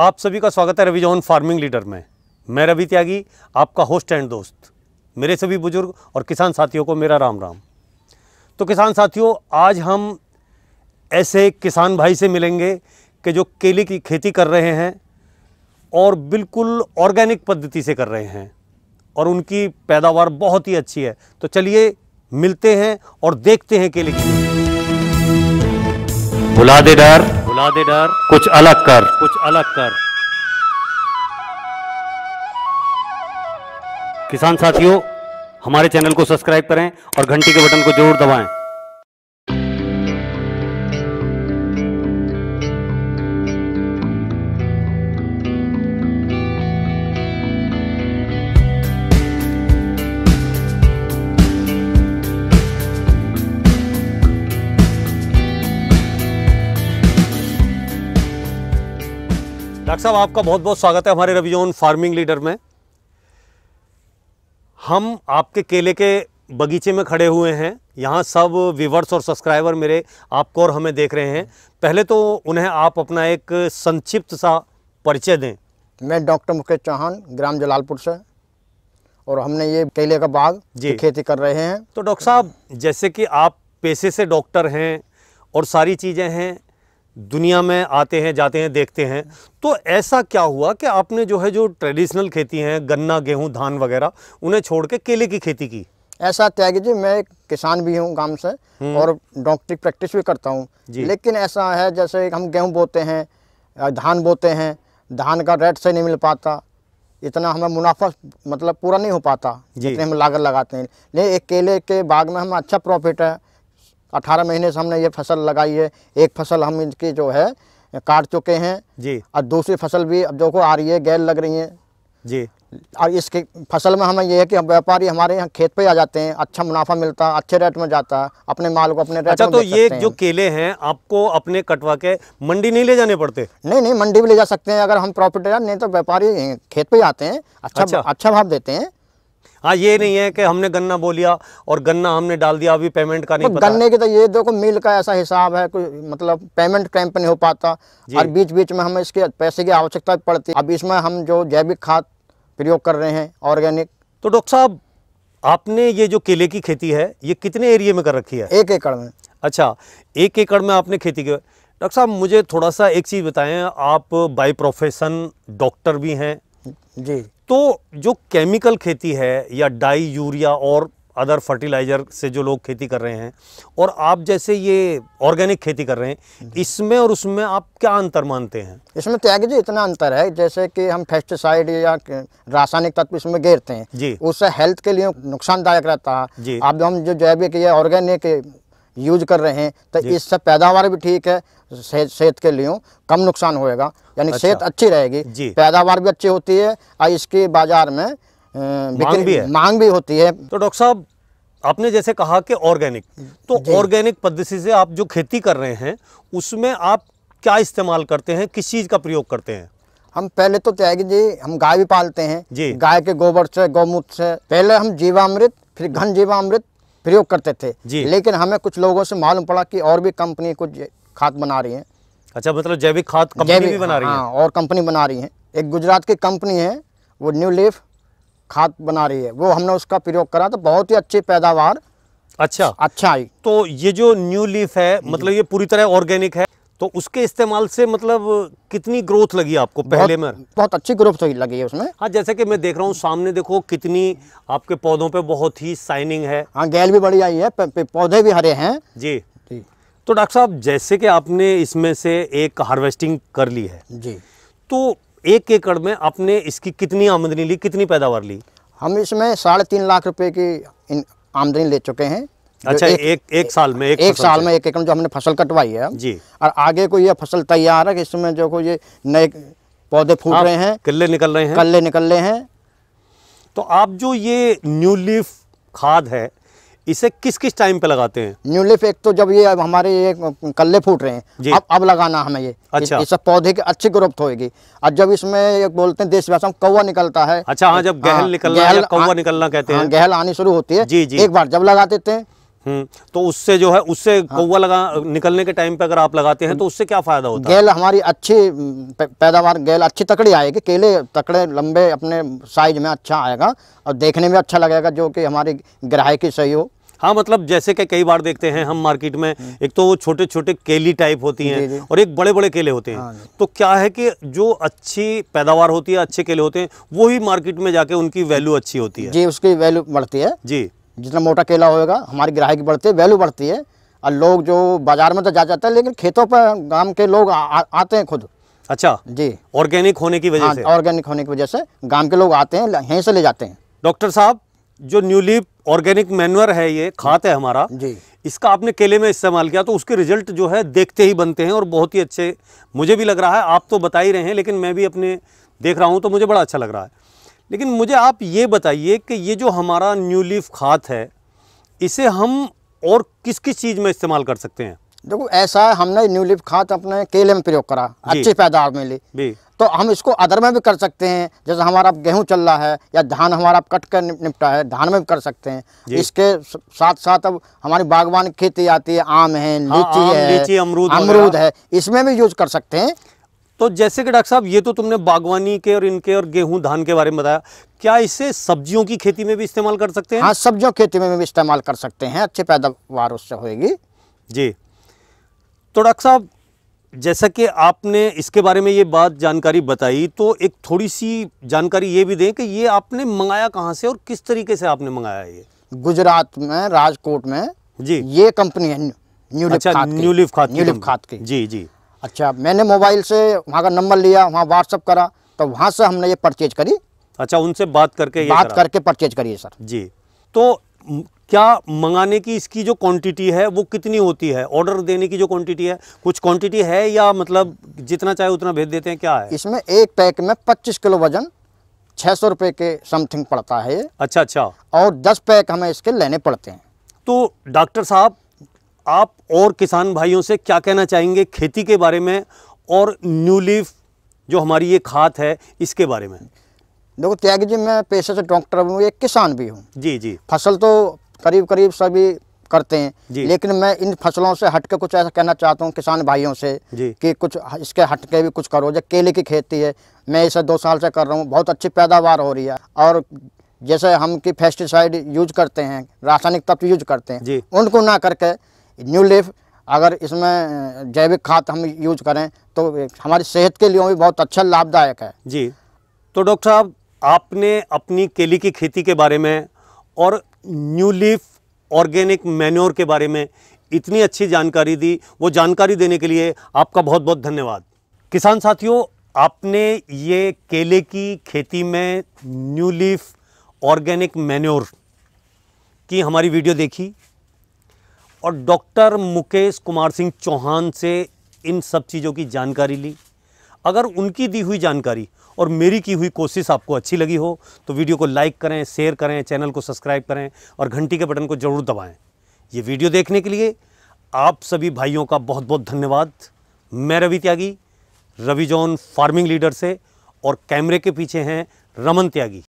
आप सभी का स्वागत है रवि जॉन फार्मिंग लीडर में। मैं रवि त्यागी, आपका होस्ट एंड दोस्त। मेरे सभी बुजुर्ग और किसान साथियों को मेरा राम राम। तो किसान साथियों, आज हम ऐसे किसान भाई से मिलेंगे कि जो केले की खेती कर रहे हैं और बिल्कुल ऑर्गेनिक पद्धति से कर रहे हैं और उनकी पैदावार बहुत ही अच्छी है। तो चलिए मिलते हैं और देखते हैं केले की। भुला दे डर, कुछ अलग कर। किसान साथियों, हमारे चैनल को सब्सक्राइब करें और घंटी के बटन को जरूर दबाएं। डॉक्टर साहब, आपका बहुत बहुत स्वागत है हमारे रवि जॉन फार्मिंग लीडर में। हम आपके केले के बगीचे में खड़े हुए हैं। यहाँ सब व्यूवर्स और सब्सक्राइबर मेरे आपको और हमें देख रहे हैं। पहले तो उन्हें आप अपना एक संक्षिप्त सा परिचय दें। मैं डॉक्टर मुकेश चौहान, ग्राम जलालपुर से, और हमने ये केले का बाग की खेती कर रहे हैं। तो डॉक्टर साहब, जैसे कि आप पेशे से डॉक्टर हैं और सारी चीज़ें हैं, दुनिया में आते हैं जाते हैं देखते हैं, तो ऐसा क्या हुआ कि आपने जो ट्रेडिशनल खेती है, गन्ना गेहूं धान वगैरह, उन्हें छोड़ के केले की खेती की? ऐसा त्यागी जी, मैं किसान भी हूँ गांव से और डॉक्टरी प्रैक्टिस भी करता हूँ। लेकिन ऐसा है, जैसे हम गेहूं बोते हैं, धान बोते हैं, धान का रेट से नहीं मिल पाता, इतना हमें मुनाफा मतलब पूरा नहीं हो पाता जितने हम लागत लगाते हैं। लेकिन एक केले के बाग में हमें अच्छा प्रॉफिट है। 18 महीने से हमने ये फसल लगाई है। एक फसल हम इनकी जो है काट चुके हैं जी, और दूसरी फसल भी अब जो को आ रही है, गैल लग रही है जी। और इसके फसल में हमें ये है कि हम व्यापारी हमारे यहाँ खेत पे आ जाते हैं, अच्छा मुनाफा मिलता है, अच्छे रेट में जाता है, अपने माल को अपने रेट अच्छा, में तो ये जो केले हैं आपको अपने कटवा के मंडी नहीं ले जाने पड़ते? नहीं, मंडी भी ले जा सकते हैं अगर हम प्रॉफिट है। नहीं तो व्यापारी खेत पे आते हैं, अच्छा भाव देते हैं। हाँ, ये नहीं है कि हमने गन्ना बो लिया और गन्ना हमने डाल दिया, अभी पेमेंट का नहीं पता। गन्ने की तो ये देखो मिल का ऐसा हिसाब है, कोई मतलब पेमेंट टाइम पे नहीं हो पाता और बीच बीच में हमें इसके पैसे की आवश्यकता पड़ती है। अब इसमें हम जो जैविक खाद प्रयोग कर रहे हैं, ऑर्गेनिक। तो डॉक्टर साहब, आपने ये जो केले की खेती है ये कितने एरिया में कर रखी है? 1 एकड़ में। अच्छा, 1 एकड़ में आपने खेती की। डॉक्टर साहब, मुझे थोड़ा सा एक चीज़ बताएं, आप बाय प्रोफेशन डॉक्टर भी हैं जी। तो जो केमिकल खेती है या डाई यूरिया और अदर फर्टिलाइज़र से जो लोग खेती कर रहे हैं और आप जैसे ये ऑर्गेनिक खेती कर रहे हैं, इसमें और उसमें आप क्या अंतर मानते हैं? इसमें त्यागी जी इतना अंतर है, जैसे कि हम पेस्टिसाइड या रासायनिक तत्व इसमें घेरते हैं जी, उससे हेल्थ के लिए नुकसानदायक रहता है। अब हम जो जैविक या ऑर्गेनिक यूज कर रहे हैं तो इससे पैदावार भी ठीक है, सेहत के लिए कम नुकसान होएगा, यानी सेहत अच्छी रहेगी, पैदावार भी अच्छी होती है और इसकी बाजार में मांग भी होती है। तो डॉक्टर साहब, आपने जैसे कहा कि ऑर्गेनिक, तो ऑर्गेनिक पद्धति से आप जो खेती कर रहे हैं उसमें आप क्या इस्तेमाल करते हैं, किस चीज़ का प्रयोग करते हैं? हम पहले तो त्यागी जी हम गाय भी पालते हैं जी। गाय के गोबर से, गौमूत्र से पहले हम जीवामृत फिर घन जीवामृत प्रयोग करते थे जी। लेकिन हमें कुछ लोगों से मालूम पड़ा कि और भी कंपनी कुछ खाद बना रही है। अच्छा, मतलब जैविक खाद कंपनी भी बना रही है? हाँ, और कंपनी बना रही है। एक गुजरात की कंपनी है, वो न्यू लीफ खाद बना रही है, वो हमने उसका प्रयोग करा तो बहुत ही अच्छी पैदावार अच्छा आई। तो ये जो न्यू लीफ है, मतलब ये पूरी तरह ऑर्गेनिक है, तो उसके इस्तेमाल से मतलब कितनी ग्रोथ लगी आपको पहले में? बहुत अच्छी ग्रोथ लगी है उसमें। हाँ, जैसे कि मैं देख रहा हूँ सामने, देखो कितनी आपके पौधों पे बहुत ही शाइनिंग है। हाँ, गैल भी बड़ी आई है, पौधे भी हरे हैं जी। तो डॉक्टर साहब, जैसे कि आपने इसमें से एक हार्वेस्टिंग कर ली है जी, तो 1 एकड़ में आपने इसकी कितनी आमदनी ली, कितनी पैदावार ली? हम इसमें 3.5 लाख रुपए की आमदनी ले चुके हैं। अच्छा, एक साल में 1 साल में 1 एकड़ जो हमने फसल कटवाई है जी। और आगे को ये फसल तैयार है कि इसमें जो को ये नए पौधे फूट रहे हैं, कल्ले निकल रहे हैं। तो आप जो ये न्यू लीफ खाद है, इसे किस किस टाइम पे लगाते हैं? न्यू लीफ एक तो जब ये हमारे ये कल्ले फूट रहे हैं, अब लगाना हमें ये। अच्छा, इससे पौधे की अच्छी ग्रोथ होगी। और जब इसमें एक बोलते हैं देसी भाषा में कौवा निकलता है। अच्छा, हाँ, जब गहल निकलना या कौवा निकलना कहते हैं, गहल आनी शुरू होती है जी। एक बार जब लगा देते हैं तो उससे जो है, उससे कौवा निकलने के टाइम पे अगर आप लगाते हैं तो उससे क्या फायदा होता है? गेल हमारी अच्छी पैदावार, गेल अच्छी तकड़ी आएगी, केले तकड़े लंबे अपने साइज में अच्छा आएगा और देखने में अच्छा लगेगा, जो कि हमारी ग्राहकी सही हो। हाँ, मतलब जैसे कि कई बार देखते हैं हम मार्केट में, एक तो वो छोटे छोटे केली टाइप होती हैं और एक बड़े बड़े केले होते हैं। तो क्या है कि जो अच्छी पैदावार होती है, अच्छे केले होते हैं, वो ही मार्केट में जाके उनकी वैल्यू अच्छी होती है। जी, उसकी वैल्यू बढ़ती है जी। जितना मोटा केला होगा हमारी ग्राहकी बढ़ती है, वैल्यू बढ़ती है। और लोग जो बाजार में तो जाते हैं, लेकिन खेतों पर गांव के लोग आते हैं खुद। अच्छा जी, ऑर्गेनिक होने की वजह से? ऑर्गेनिक होने की वजह से गांव के लोग आते हैं, यहीं से ले जाते हैं। डॉक्टर साहब, जो न्यू लीफ ऑर्गेनिक मैन्योर है, ये खाद है हमारा जी, इसका आपने केले में इस्तेमाल किया तो उसके रिजल्ट जो है देखते ही बनते हैं और बहुत ही अच्छे मुझे भी लग रहा है। आप तो बता ही रहे हैं, लेकिन मैं भी अपने देख रहा हूं तो मुझे बड़ा अच्छा लग रहा है। लेकिन मुझे आप ये बताइए कि ये जो हमारा न्यू लीफ खाद है, इसे हम और किस किस चीज़ में इस्तेमाल कर सकते हैं? देखो ऐसा है, हमने न्यू लीफ खाद अपने केले में प्रयोग करा, अच्छी पैदावार मिली, तो हम इसको अदर में भी कर सकते हैं। जैसे हमारा गेहूं चल रहा है या धान हमारा कट कर निपटा है, धान में भी कर सकते हैं। इसके साथ साथ अब हमारी बागवान की खेती आती है, आम है, लीची है, अमरूद है, इसमें भी यूज कर सकते हैं। तो जैसे कि डॉक्टर साहब, ये तो तुमने बागवानी के और इनके और गेहूं धान के बारे में बताया, क्या इसे सब्जियों की खेती में भी इस्तेमाल कर सकते हैं? हाँ, सब्जियों की खेती में भी इस्तेमाल कर सकते हैं, अच्छी पैदावार उससे होगी जी। तो डॉक्टर साहब, जैसा कि आपने इसके बारे में ये बात जानकारी बताई, तो एक थोड़ी सी जानकारी ये भी दें कि ये आपने मंगाया कहाँ से और किस तरीके से आपने मंगाया? ये गुजरात में राजकोट में जी, ये कंपनी है न्यू लीफ खाद की। जी जी। अच्छा, मैंने मोबाइल से वहाँ का नंबर लिया, वहाँ व्हाट्सअप करा, तो वहाँ से हमने ये परचेज करी। अच्छा, उनसे बात करके परचेज करिए सर जी। तो क्या मंगाने की इसकी जो क्वांटिटी है वो कितनी होती है? ऑर्डर देने की जो क्वांटिटी है, कुछ क्वांटिटी है या मतलब जितना चाहे उतना भेज देते हैं, क्या है? इसमें एक पैक में 25 किलो वजन 600 रुपये के समथिंग पड़ता है। अच्छा अच्छा। और 10 पैक हमें इसके लेने पड़ते हैं। तो डॉक्टर साहब, आप और किसान भाइयों से क्या कहना चाहेंगे खेती के बारे में और न्यू लीफ जो हमारी ये खाद है इसके बारे में? देखो त्यागी जी, मैं पेशे से डॉक्टर हूँ, एक किसान भी हूँ। जी जी। फसल तो करीब करीब सभी करते हैं, लेकिन मैं इन फसलों से हटके कुछ ऐसा कहना चाहता हूँ किसान भाइयों से कि कुछ इसके हटके भी कुछ करो। जब केले की खेती है, मैं इसे 2 साल से कर रहा हूँ, बहुत अच्छी पैदावार हो रही है। और जैसे हम की पेस्टिसाइड यूज करते हैं, रासायनिक तत्व यूज करते हैं, उनको ना करके न्यू लीफ अगर इसमें जैविक खाद हम यूज करें तो हमारी सेहत के लिए भी बहुत अच्छा लाभदायक है जी। तो डॉक्टर साहब, आपने अपनी केले की खेती के बारे में और न्यू लीफ ऑर्गेनिक मैन्योर के बारे में इतनी अच्छी जानकारी दी, वो जानकारी देने के लिए आपका बहुत बहुत धन्यवाद। किसान साथियों, आपने ये केले की खेती में न्यू लीफ ऑर्गेनिक मैन्योर की हमारी वीडियो देखी और डॉक्टर मुकेश कुमार सिंह चौहान से इन सब चीज़ों की जानकारी ली। अगर उनकी दी हुई जानकारी और मेरी की हुई कोशिश आपको अच्छी लगी हो तो वीडियो को लाइक करें, शेयर करें, चैनल को सब्सक्राइब करें और घंटी के बटन को ज़रूर दबाएं। ये वीडियो देखने के लिए आप सभी भाइयों का बहुत बहुत धन्यवाद। मैं रवि त्यागी, रवि जॉन फार्मिंग लीडर से, और कैमरे के पीछे हैं रमन त्यागी।